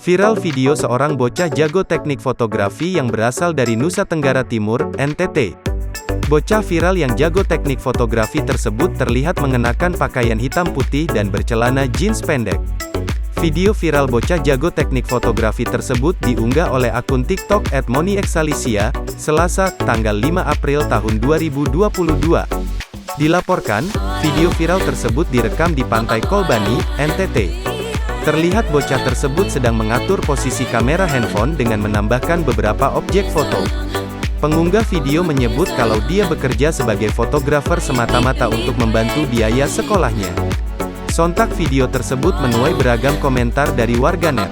Viral video seorang bocah jago teknik fotografi yang berasal dari Nusa Tenggara Timur, NTT. Bocah viral yang jago teknik fotografi tersebut terlihat mengenakan pakaian hitam putih dan bercelana jeans pendek. Video viral bocah jago teknik fotografi tersebut diunggah oleh akun TikTok @moniexalicia, Selasa, tanggal 5 April tahun 2022. Dilaporkan, video viral tersebut direkam di Pantai Kolbani, NTT. Terlihat bocah tersebut sedang mengatur posisi kamera handphone dengan menambahkan beberapa objek foto. Pengunggah video menyebut kalau dia bekerja sebagai fotografer semata-mata untuk membantu biaya sekolahnya. Sontak video tersebut menuai beragam komentar dari warganet.